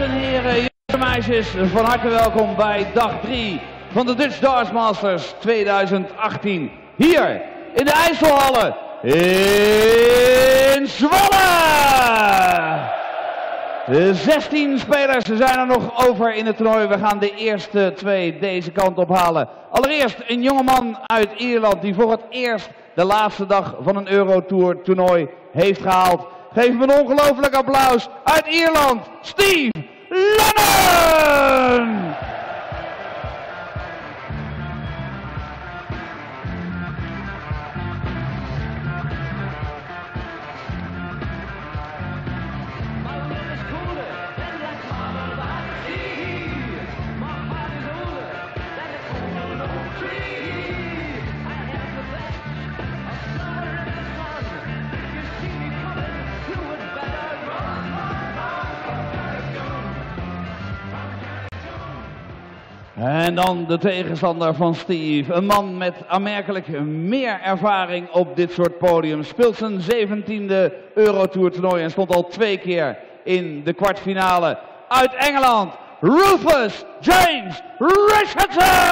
en heren, jongens en meisjes, van harte welkom bij dag 3 van de Dutch Darts Masters 2018. Hier in de IJsselhallen in Zwolle. De 16 spelers zijn er nog over in het toernooi. We gaan de eerste 2 deze kant op halen. Allereerst een jongeman uit Ierland die voor het eerst de laatste dag van een Eurotour toernooi heeft gehaald. Geef hem een ongelooflijk applaus uit Ierland, Steve Lennon! En dan de tegenstander van Steve, een man met aanmerkelijk meer ervaring op dit soort podiums. Speelt zijn 17e Eurotour toernooi en stond al 2 keer in de kwartfinale. Uit Engeland, Rufus James Richardson!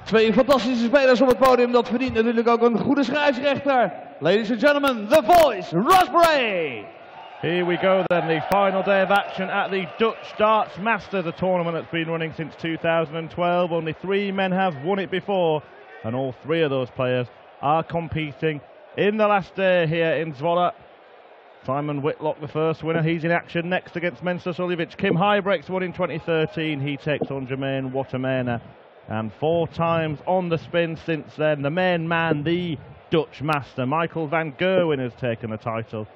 Twee fantastische spelers op het podium, dat verdient natuurlijk ook een goede scheidsrechter. Ladies and gentlemen, the voice, Raspberry! Here we go then, the final day of action at the Dutch Darts Masters, a tournament that's been running since 2012. Only 3 men have won it before, and all 3 of those players are competing in the last day here in Zwolle. Simon Whitlock, the first winner, he's in action next against Mensa Suljovic. Kim Huybrechts won in 2013, he takes on Jermaine Watermena. And 4 times on the spin since then, the main man, the Dutch master, Michael van Gerwen, has taken the title.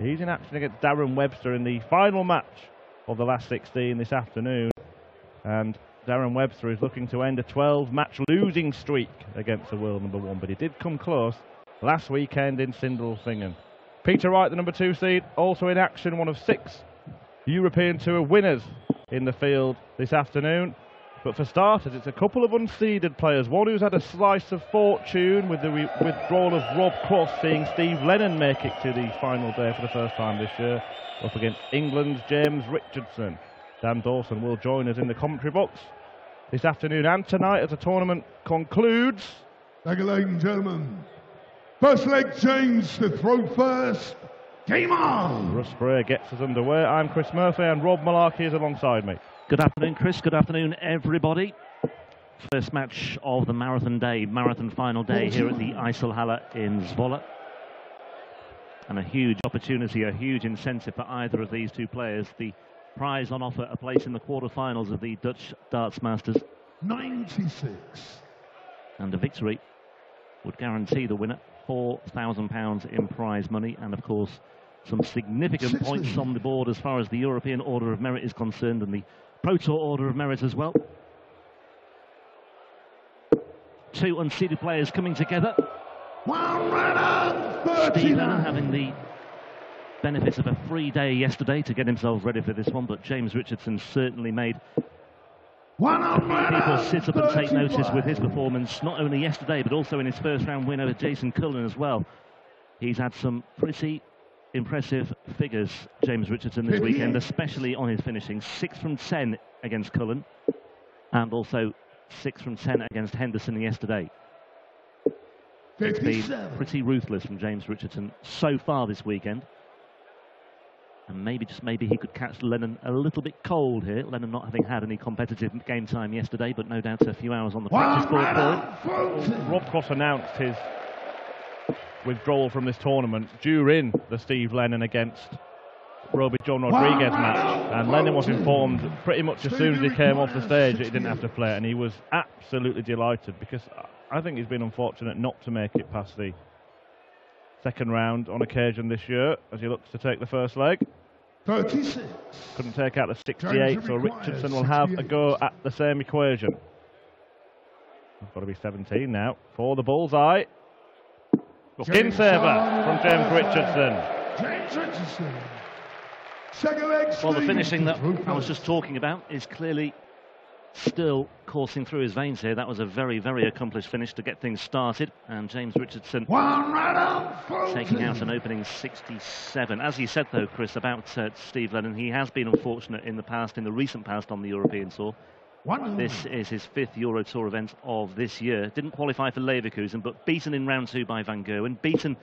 He's in action against Darren Webster in the final match of the last 16 this afternoon. And Darren Webster is looking to end a 12-match losing streak against the world number 1, but he did come close last weekend in Sindelfingen. Peter Wright, the number 2 seed, also in action, one of 6 European Tour winners in the field this afternoon. But for starters, it's a couple of unseeded players. One who's had a slice of fortune with the withdrawal of Rob Cross, seeing Steve Lennon make it to the final day for the first time this year, up against England's James Richardson. Dan Dawson will join us in the commentary box this afternoon and tonight as the tournament concludes. Thank you, ladies and gentlemen. First leg change to throw first. Game on! Russ Bray gets us underway. I'm Chris Murphy and Rob Malarkey is alongside me. Good afternoon, Chris. Good afternoon, everybody. First match of the marathon day, marathon final day here at the IJsselhalle in Zwolle. And a huge opportunity, a huge incentive for either of these 2 players. The prize on offer, a place in the quarterfinals of the Dutch Darts Masters. 96. And a victory would guarantee the winner £4,000 in prize money, and of course some significant points on the board as far as the European Order of Merit is concerned, and the Pro Tour Order of Merit as well. 2 unseeded players coming together. Steve Lennon having the benefits of a free day yesterday to get himself ready for this one, but James Richardson certainly made people sit up and take notice with his performance, not only yesterday but also in his first round win over Jason Cullen as well. He's had some pretty impressive figures, James Richardson, this weekend, especially on his finishing. 6 from 10 against Cullen, and also 6 from 10 against Henderson yesterday. It's been pretty ruthless from James Richardson so far this weekend. And maybe, just maybe, he could catch Lennon a little bit cold here. Lennon not having had any competitive game time yesterday, but no doubt a few hours on the practice board for him. Rob Cross announced his withdrawal from this tournament during the Steve Lennon against Roby John Rodriguez match, and Lennon was informed pretty much as soon as he came off the stage that he didn't have to play, and he was absolutely delighted, because I think he's been unfortunate not to make it past the second round on occasion this year as he looks to take the first leg. 36. Couldn't take out the 68, so Richardson will have a go at the same equation. It's got to be 17 now for the bullseye. Skin saver from James Richardson. James Richardson. Second leg. Well, the finishing that I was just talking about is clearly still coursing through his veins here. That was a very, very accomplished finish to get things started. And James Richardson taking out an opening 67. As you said, though, Chris, about Steve Lennon, he has been unfortunate in the past, in the recent past on the European Tour. This is his 5th Euro Tour event of this year. Didn't qualify for Leverkusen, but beaten in round 2 by Van Gerwen, beaten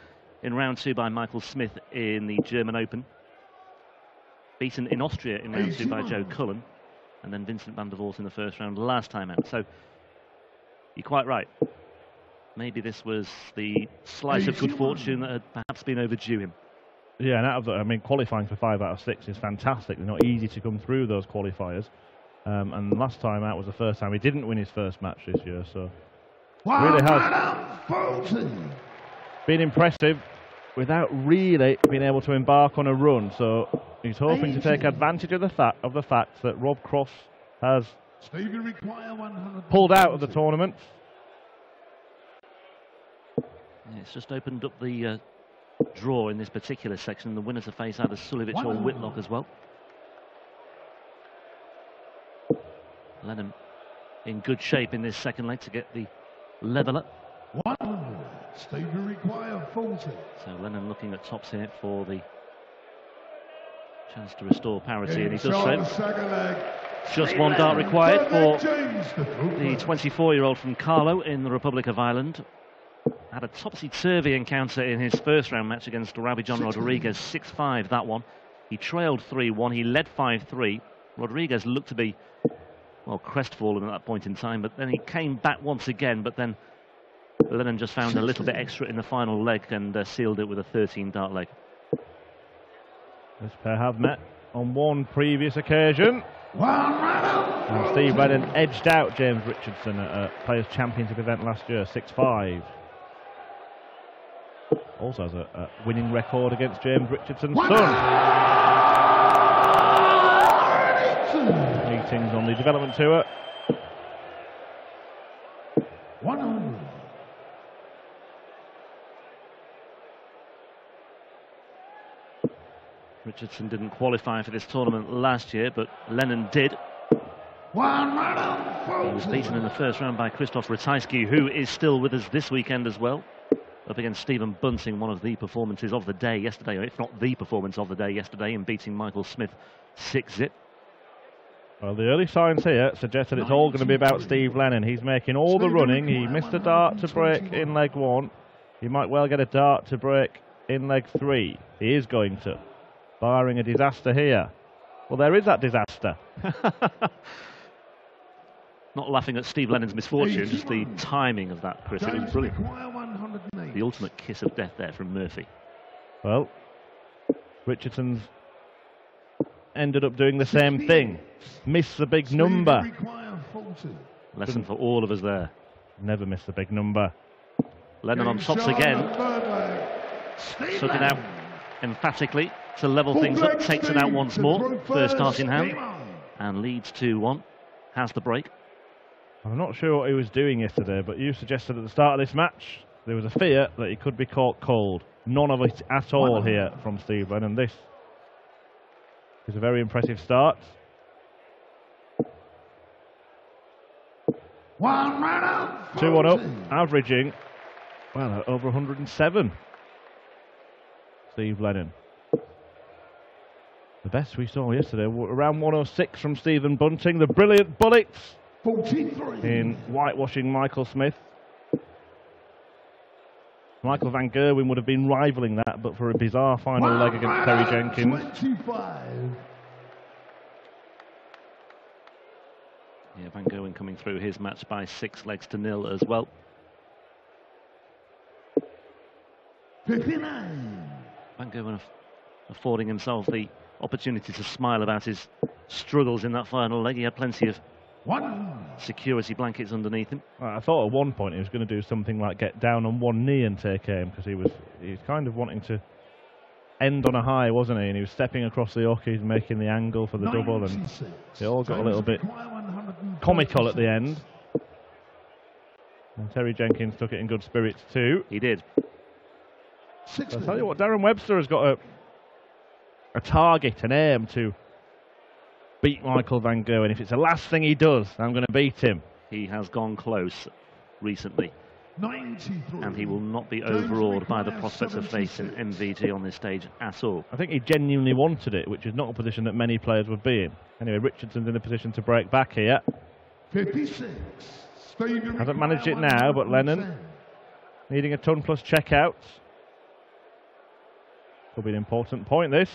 in round 2 by Michael Smith in the German Open, beaten in Austria in round 2 by Joe Cullen, and then Vincent van der Voort in the first round last time out. So you're quite right. Maybe this was the slice of good fortune that had perhaps been overdue him. Yeah, and out of the, I mean, qualifying for 5 out of 6 is fantastic. They're not easy to come through those qualifiers. And last time out was the first time he didn't win his first match this year, so really has been impressive without really being able to embark on a run. So he's hoping to take advantage of the fact that Rob Cross has pulled out of the tournament. It's just opened up the draw in this particular section. The winner to face either Suljovic or Whitlock as well. Lennon in good shape in this second leg to get the leveller. So Lennon looking at tops here for the chance to restore parity, and he does so. Just one dart required for the 24-year-old from Carlo in the Republic of Ireland. Had a topsy-turvy encounter in his first round match against Rabi John Rodriguez, 6-5 that one. He trailed 3-1, he led 5-3. Rodriguez looked to be, well, crestfallen at that point in time, but then he came back once again, but then Lennon just found a little bit extra in the final leg and sealed it with a 13-dart leg. This pair have met on one previous occasion. And Steve Lennon edged out James Richardson at a Players' Championship event last year, 6-5. Also has a winning record against James Richardson's son. Meetings on the development tour. Richardson didn't qualify for this tournament last year, but Lennon did. He was beaten in the first round by Krzysztof Ratajski, who is still with us this weekend as well, up against Stephen Bunting, one of the performances of the day yesterday, or if not the performance of the day yesterday, in beating Michael Smith 6-zip. Well, the early signs here suggest that it's all going to be about Steve Lennon. He's making all the running. He missed a dart to break in leg 1. He might well get a dart to break in leg 3. He is going to, barring a disaster here. Well, there is that disaster. Not laughing at Steve Lennon's misfortune, just the timing of that, Chris. It was brilliant. The ultimate kiss of death there from Murphy. Well, Richardson's ended up doing the same thing. Miss the big number. Lesson for all of us there. Never miss the big number. Lennon on tops again. Took it out emphatically to level things up. Takes it out once more. First dart in hand. And leads 2-1. Has the break. I'm not sure what he was doing yesterday, but you suggested at the start of this match there was a fear that he could be caught cold. None of it at all here from Steve Lennon. This is a very impressive start. 2-1 up, averaging, well, over 107. Steve Lennon. The best we saw yesterday, around 106 from Stephen Bunting. The brilliant bullets in whitewashing Michael Smith. Michael Van Gerwen would have been rivaling that, but for a bizarre final leg against Terry Jenkins. 25. Yeah, Van Gerwen coming through his match by 6 legs to 0 as well. 59. Van Gerwen affording himself the opportunity to smile about his struggles in that final leg. He had plenty of security blankets underneath him. I thought at one point he was going to do something like get down on one knee and take aim, because he was kind of wanting to end on a high, wasn't he? And he was stepping across the hockeys, making the angle for the double, and it all got a little bit comical at the end. And Terry Jenkins took it in good spirits too. He did. So I'll tell you what, Darren Webster has got a target, an aim to beat Michael Van Gerwen. If it's the last thing he does, I'm going to beat him. He has gone close recently. 93. And he will not be overawed by the prospects of facing MVG on this stage at all. I think he genuinely wanted it, which is not a position that many players would be in. Anyway, Richardson's in a position to break back here. 56. Hasn't managed it now, but Lennon needing a ton plus checkouts. Could be an important point, this.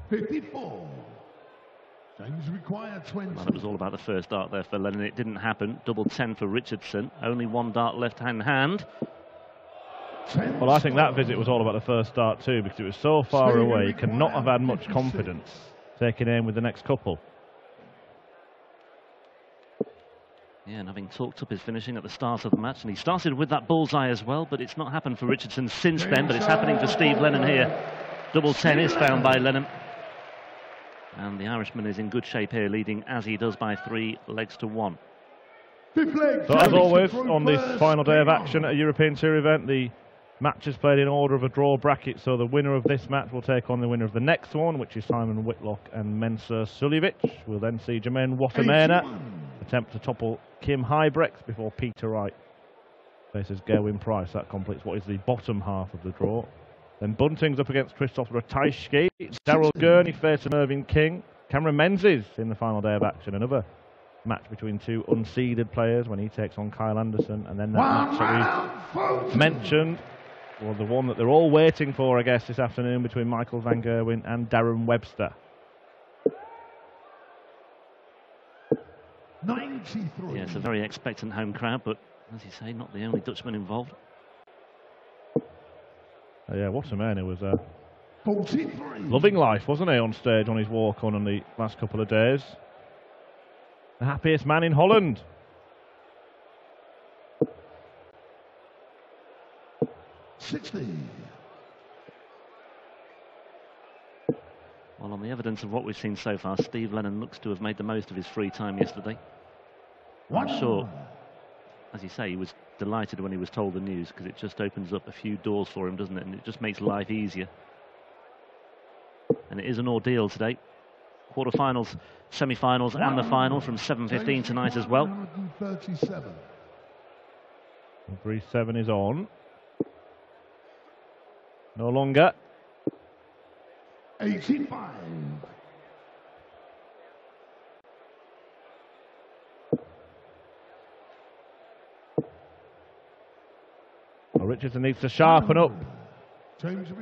$54. James required 20. Well, it was all about the first dart there for Lennon. It didn't happen. Double 10 for Richardson. Only one dart left hand. Well, I think that visit was all about the first dart too, because it was so far away. He cannot have had much confidence taking aim with the next couple. Yeah, and having talked up his finishing at the start of the match, and he started with that bullseye as well, but it's not happened for Richardson since then, but it's happening for Steve Lennon here. Double 10 is found by Lennon. And the Irishman is in good shape here, leading as he does by 3 legs to 1. So as always, on this final day of action at a European Tour event, the match is played in order of a draw bracket, so the winner of this match will take on the winner of the next one, which is Simon Whitlock and Mensur Suljevic. We'll then see Jermaine Watermena attempt to topple Kim Huybrechts before Peter Wright faces Gerwin Price. That completes what is the bottom half of the draw. Then Bunting's up against Christoph Ratajski. Daryl Gurney facing Irving King. Cameron Menzies in the final day of action. Another match between two unseeded players when he takes on Kyle Anderson. And then that match that we mentioned, well, the one that they're all waiting for, I guess, this afternoon between Michael Van Gerwen and Darren Webster. 93. Yeah, it's a very expectant home crowd, but as you say, not the only Dutchman involved. Yeah, Watermena was 43. loving life, wasn't he, on stage on his walk-on in the last couple of days. The happiest man in Holland. Well, on the evidence of what we've seen so far, Steve Lennon looks to have made the most of his free time yesterday. I'm sure, as you say, he was delighted when he was told the news, because it just opens up a few doors for him, doesn't it? And it just makes life easier. And it is an ordeal today. Quarterfinals, semi-finals and the final from 7:15 tonight as well. 3-7 is on. No longer. 85. Well, Richardson needs to sharpen up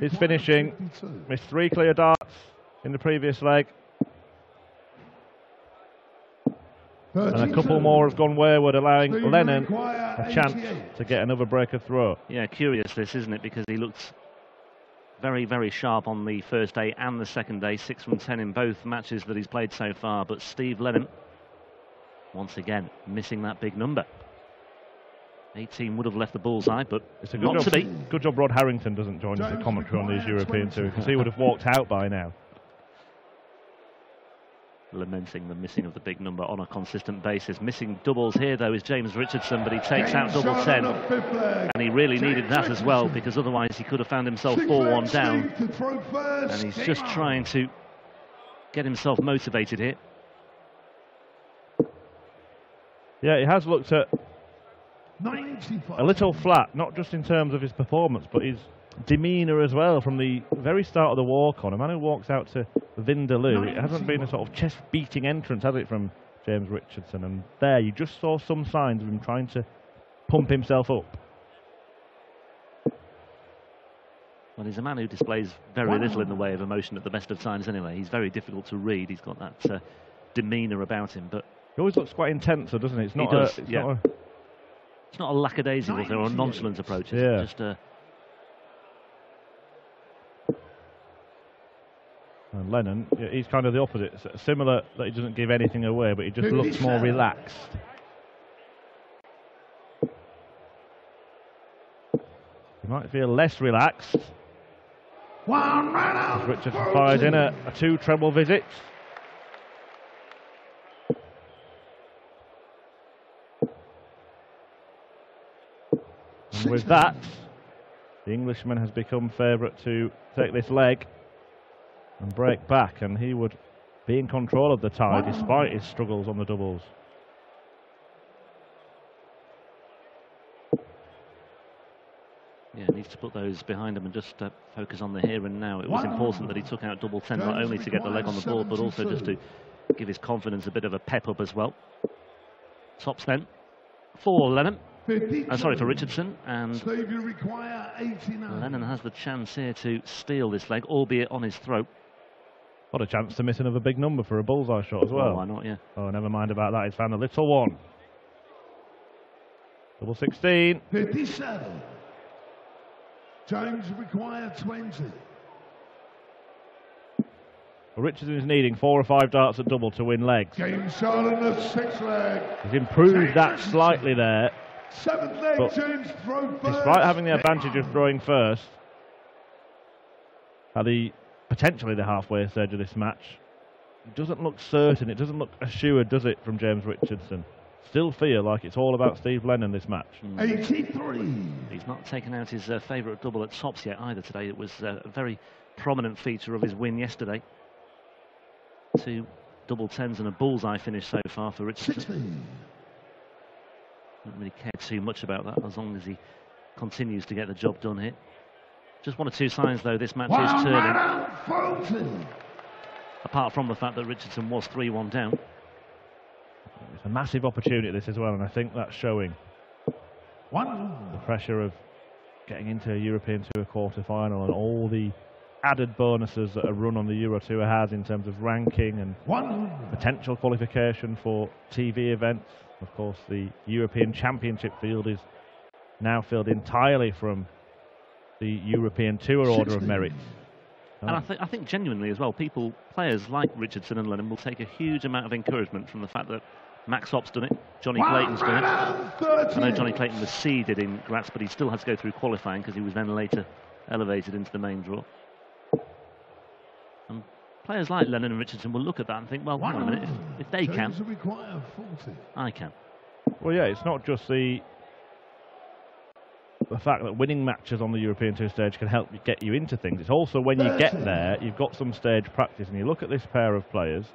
his finishing. Missed 3 clear darts in the previous leg. And a couple more have gone wayward, allowing Lennon a chance to get another break of throw. Yeah, curious this, isn't it? Because he looked very, very sharp on the first day and the second day. 6 from 10 in both matches that he's played so far. But Steve Lennon, once again, missing that big number. 18 would have left the bullseye, but It's a not good to job. be. Good job Rod Harrington doesn't join us in commentary on these European tours, because he would have walked out by now. Lamenting the missing of the big number on a consistent basis. Missing doubles here, though, is James Richardson, but he takes out double 10. And he really needed that as well, because otherwise he could have found himself 4-1 down. And he's just trying to get himself motivated here. Yeah, he has looked at a little flat, not just in terms of his performance, but his demeanour as well from the very start of the walk-on. A man who walks out to Vindaloo, it hasn't been a sort of chest-beating entrance, has it, from James Richardson? And there, you just saw some signs of him trying to pump himself up. Well, he's a man who displays very little in the way of emotion at the best of times anyway. He's very difficult to read. He's got that demeanour about him, but He always looks quite intense, though, doesn't he? It's not he does, it's yeah. not a It's not a lackadaisical or a nonchalant approach. It's Yeah. just a And Lennon, he's kind of the opposite. Similar that he doesn't give anything away, but he just looks more relaxed. He might feel less relaxed. As Richardson fires in a 2 treble visit. And with that, the Englishman has become favourite to take this leg and break back, and he would be in control of the tie despite his struggles on the doubles. Yeah, he needs to put those behind him and just focus on the here and now. It was important that he took out double 10, not only to get the leg on the board, but also just to give his confidence a bit of a pep up as well. Tops then for Lennon. Sorry, for Richardson, and Lennon has the chance here to steal this leg, albeit on his throat. What a chance to miss another big number for a bullseye shot as well. Oh, why not, yeah. Oh, never mind about that, he's found a little one. Double 16. 57. James require 20. Well, Richardson is needing 4 or 5 darts at double to win legs. Game shot on the 6th leg. He's improved that slightly there. 7th leg, But James throw first. despite having the advantage of throwing first, at potentially the halfway stage of this match, it doesn't look certain, it doesn't look assured, does it, from James Richardson? Still feel like it's all about Steve Lennon this match. 83. He's not taken out his favourite double at tops yet either today. It was a very prominent feature of his win yesterday. 2 double 10s and a bullseye finish so far for Richardson. 60. Don't really care too much about that as long as he continues to get the job done here. Just 1 or 2 signs though this match is turning. Apart from the fact that Richardson was 3-1 down. It's a massive opportunity this as well, and I think that's showing. The pressure of getting into a European Tour quarter-final and all the added bonuses that a run on the Euro Tour has in terms of ranking and potential qualification for TV events. Of course, the European Championship field is now filled entirely from the European Tour Order of Merit. And I think genuinely as well, players like Richardson and Lennon will take a huge amount of encouragement from the fact that Max Hopp's done it, Johnny Clayton's done it. I know Johnny Clayton was seeded in Graz, but he still had to go through qualifying because he was then later elevated into the main draw. And players like Lennon and Richardson will look at that and think, well, hang on a minute, if they can, I can. Well, yeah, it's not just the fact that winning matches on the European Tour stage can help you get you into things. It's also when you get there, you've got some stage practice, and you look at this pair of players.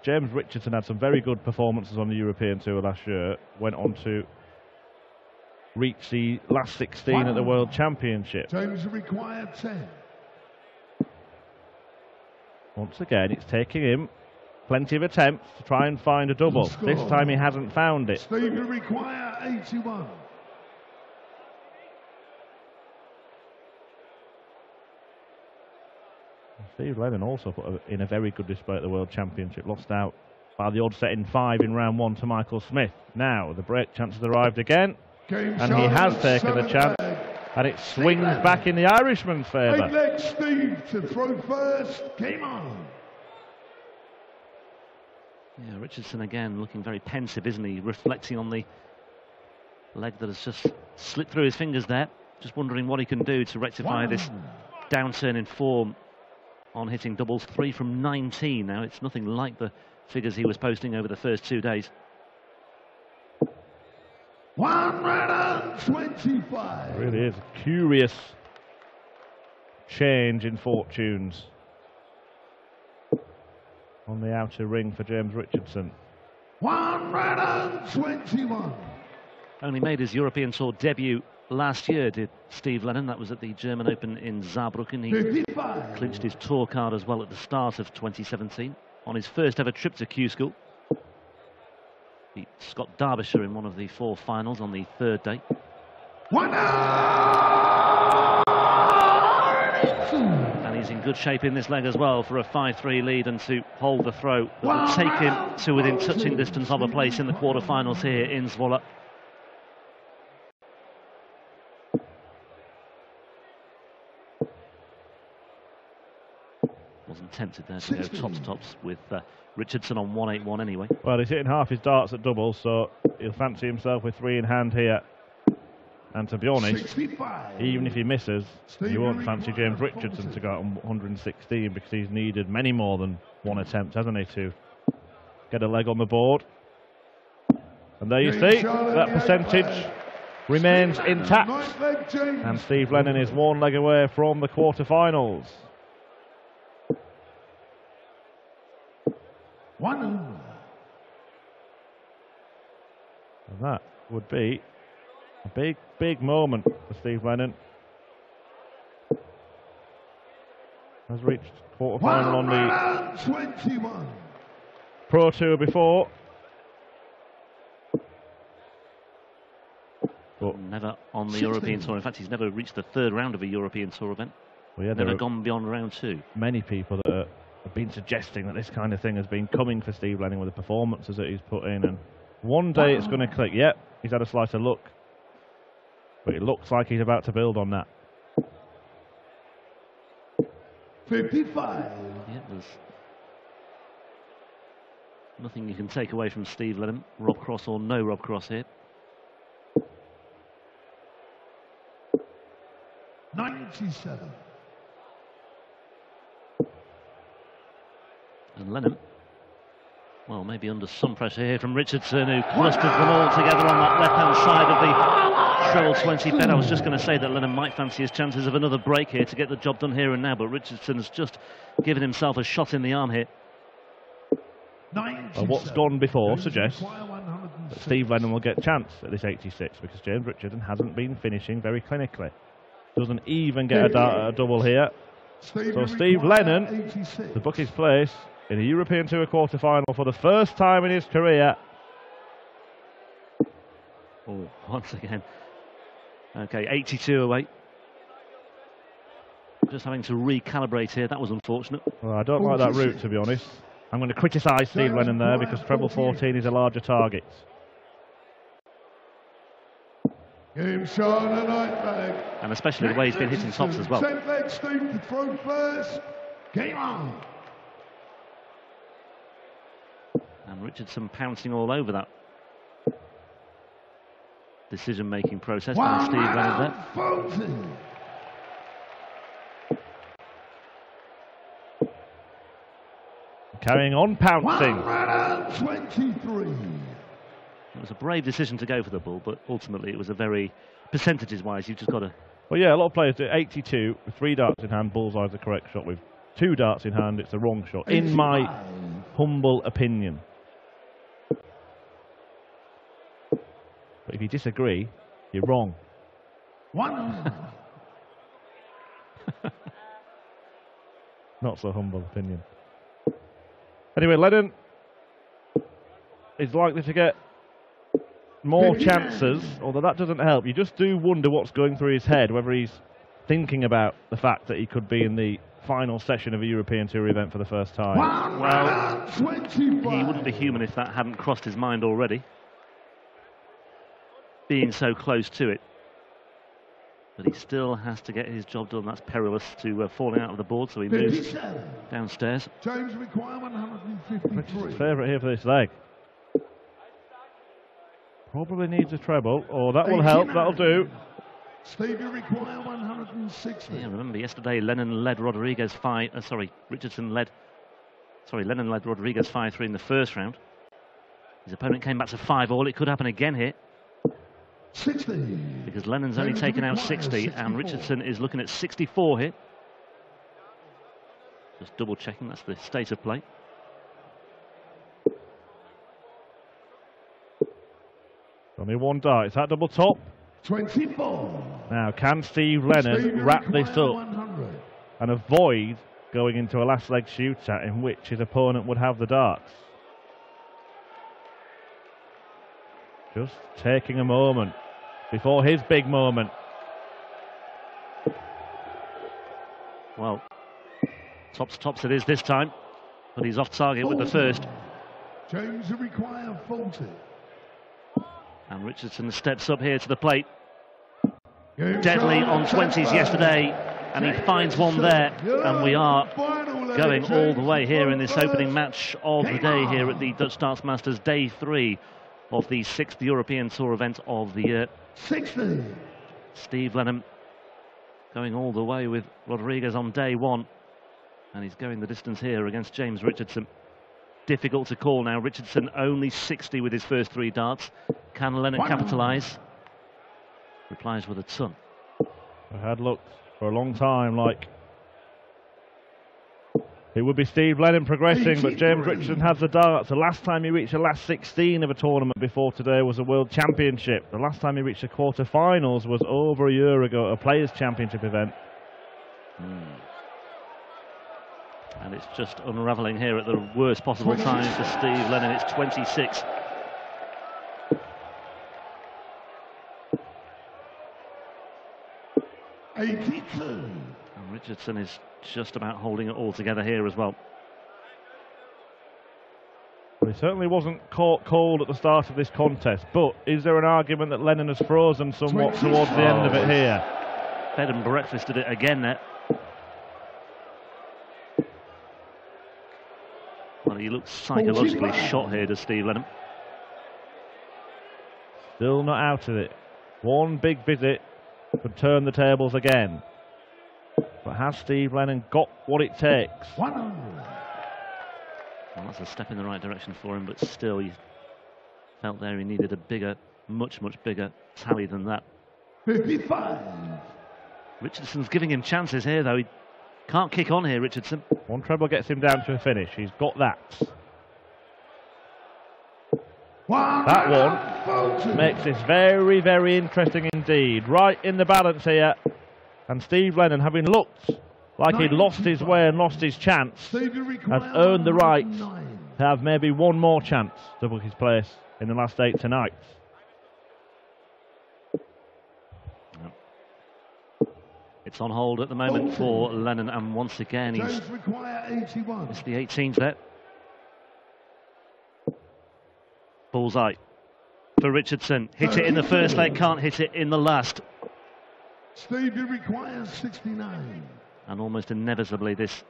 James Richardson had some very good performances on the European Tour last year, went on to reach the last 16 at the World Championship. James required 10. Once again, it's taking him plenty of attempts to try and find a double. This time he hasn't found it. Stevie require 81. Steve Lennon also put in a very good display at the World Championship. Lost out by the odd set in 5 in round 1 to Michael Smith. Now the break chance has arrived again, and he has taken the chance, and it swings back in the Irishman's favour. 8 leg Steve to throw first. Game on. Yeah, Richardson again looking very pensive, isn't he? Reflecting on the leg that has just slipped through his fingers there. Just wondering what he can do to rectify this downturn in form on hitting doubles. 3 from 19 now. It's nothing like the figures he was posting over the first 2 days. 125. It really is a curious change in fortunes on the outer ring for James Richardson. 121. Only made his European Tour debut last year, did Steve Lennon. That was at the German Open in Saarbrücken. He 55. clinched his tour card as well at the start of 2017 on his first ever trip to Q School. Beat Scott Derbyshire in one of the 4 finals on the 3rd day. And he's in good shape in this leg as well for a 5-3 lead and to hold the throw that will take him to within touching distance of a place in the quarter-finals here in Zwolle. tempted there to go tops with Richardson on 181 anyway. Well, he's hitting half his darts at doubles, so he'll fancy himself with 3 in hand here. And to be honest, 65. even if he misses, he won't fancy James Richardson to go out on 116 because he's needed many more than 1 attempt, hasn't he, to get a leg on the board. And there you see, that percentage remains intact. And Steve Lennon is 1 leg away from the quarterfinals. 1. And that would be a big moment for Steve Lennon. Has reached quarterfinal on the 21. Pro Tour before. But never on the European Tour. In fact, he's never reached the 3rd round of a European Tour event. Well, yeah, never gone beyond round 2. Many people that have been suggesting that this kind of thing has been coming for Steve Lennon with the performances that he's put in, and one day it's going to click. Yep, he's had a slice of luck, but it looks like he's about to build on that. 55. Yeah, there's nothing you can take away from Steve Lennon, Rob Cross or no Rob Cross here. 97. And Lennon, well, maybe under some pressure here from Richardson, who clusters them all together on that left-hand side of the treble 20 bed. I was just going to say that Lennon might fancy his chances of another break here to get the job done here and now, but Richardson's just given himself a shot in the arm here. Well, what's gone before suggests that Steve Lennon will get a chance at this 86 because James Richardson hasn't been finishing very clinically. Doesn't even get a double here. So Steve Lennon to book his place in a European Tour quarter-final for the first time in his career. Oh, once again. Okay, 82 away. Just having to recalibrate here. That was unfortunate. Well, I don't like that route, to be honest. I'm going to criticise Steve Lennon there because treble 14 is a larger target. Game shot and and especially the way he's been hitting tops as well. Steve to throw first. Game on. And Richardson pouncing all over that decision-making process by Steve Lennon there. Carrying on pouncing. 23. It was a brave decision to go for the ball, but ultimately it was a very, percentages-wise, you've just got to... Well, yeah, a lot of players do 82 with 3 darts in hand. Bullseye's the correct shot. With 2 darts in hand, it's the wrong shot, in my humble opinion. But if you disagree, you're wrong. 1. Not so humble opinion. Anyway, Lennon is likely to get more chances, although that doesn't help. You just do wonder what's going through his head, whether he's thinking about the fact that he could be in the final session of a European Tour event for the first time. Well, he wouldn't be human if that hadn't crossed his mind already, being so close to it. But he still has to get his job done. That's perilous to falling out of the board, so he moves downstairs. James require 153. Favourite here for this leg. Probably needs a treble. Oh, that will help. That'll do. Stevie require 160. Yeah, remember yesterday Lennon led Rodriguez Lennon led Rodriguez 5-3 in the first round. His opponent came back to 5-all. It could happen again here. 60. Because Lennon's only taken out 60 and Richardson is looking at 64 here. Just double checking, that's the state of play. Only 1 dart. Is that double top? 24. Now, can Steve Lennon wrap this up 100. and avoid going into a last leg shootout in which his opponent would have the darts? Just taking a moment before his big moment. Well, tops it is this time, but he's off target with the first. James require 40. And Richardson steps up here to the plate. Deadly on 20s yesterday. and he finds one there, and we are going all the way here in this opening match of the day here at the Dutch Darts Masters, day 3 of the 6th European Tour event of the year. 60. Steve Lennon going all the way with Rodriguez on day 1, and he's going the distance here against James Richardson. Difficult to call now. Richardson only 60 with his first 3 darts. Can Lennon capitalise? Replies with a ton. I had looked for a long time like it would be Steve Lennon progressing, but James Richardson has the darts. The last time he reached the last 16 of a tournament before today was a World Championship. The last time he reached the quarter-finals was over a year ago at a Players' Championship event. And it's just unravelling here at the worst possible time for Steve Lennon. It's 26. And Richardson is just about holding it all together here as well. Well, he certainly wasn't caught cold at the start of this contest, but is there an argument that Lennon has frozen somewhat towards the end of it here? Bed and breakfasted it again there. Well, he looks psychologically shot here, does Steve Lennon. Still not out of it. One big visit could turn the tables again. But has Steve Lennon got what it takes? Well, that's a step in the right direction for him, but still he felt there he needed a bigger, much bigger tally than that. 55. Richardson's giving him chances here, though. He can't kick on here, Richardson. One treble gets him down to a finish. He's got that. That one makes this very, very interesting indeed. Right in the balance here. And Steve Lennon, having looked like he'd lost his way and lost his chance, has earned the right to have maybe one more chance to book his place in the last 8 tonight. It's on hold at the moment for Lennon, and once again he's it's the 18th there. Bullseye for Richardson. Hit it in the first leg, can't hit it in the last. Steve, you require 69. And almost inevitably this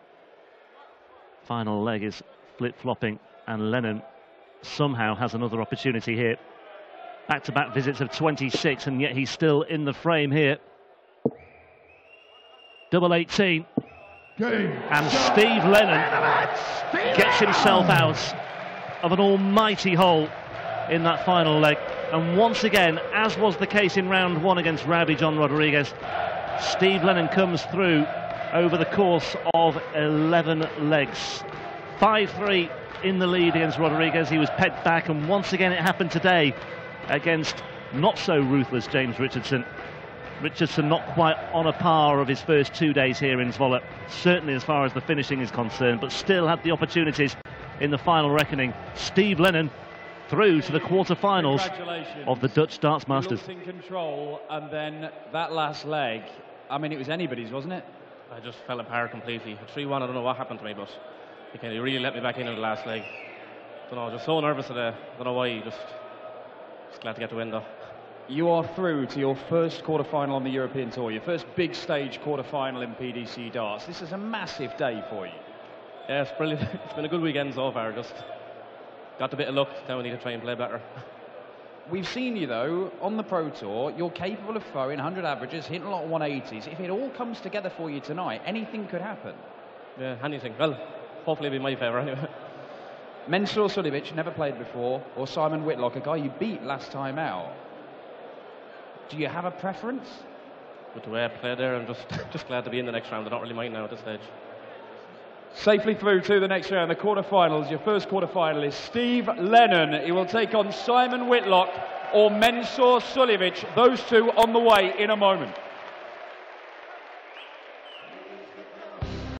final leg is flip-flopping, and Lennon somehow has another opportunity here. Back-to-back visits of 26, and yet he's still in the frame here. Double 18. And Steve Lennon gets himself out of an almighty hole in that final leg. And once again, as was the case in round 1 against Rowdy John Rodriguez, Steve Lennon comes through over the course of 11 legs. 5-3 in the lead against Rodriguez. He was pegged back, and once again it happened today against not so ruthless James Richardson. Richardson not quite on a par of his first 2 days here in Zwolle, certainly as far as the finishing is concerned, but still had the opportunities in the final reckoning. Steve Lennon through to the quarter-finals of the Dutch Darts Masters. In control, and then that last leg, I mean, it was anybody's, wasn't it? I just fell apart completely. 3-1, I don't know what happened to me, but he really let me back in the last leg. Don't know, just so nervous today. Don't know why, just glad to get the win though. You are through to your first quarter-final on the European Tour, your first big stage quarter-final in PDC darts. This is a massive day for you. Yeah, it's brilliant. It's been a good weekend so far. Just got a bit of luck. Now we need to try and play better. We've seen you, though, on the Pro Tour. You're capable of throwing 100 averages, hitting a lot of 180s. If it all comes together for you tonight, anything could happen. Yeah, anything. Well, hopefully it'll be my favour anyway. Mensur Suljovic, never played before, or Simon Whitlock, a guy you beat last time out. Do you have a preference? With the way I played there, I'm just glad to be in the next round. I don't really mind now at this stage. Safely through to the next round, the quarterfinals. Your first quarterfinal is Steve Lennon. He will take on Simon Whitlock or Mensur Suljovic. Those two on the way in a moment.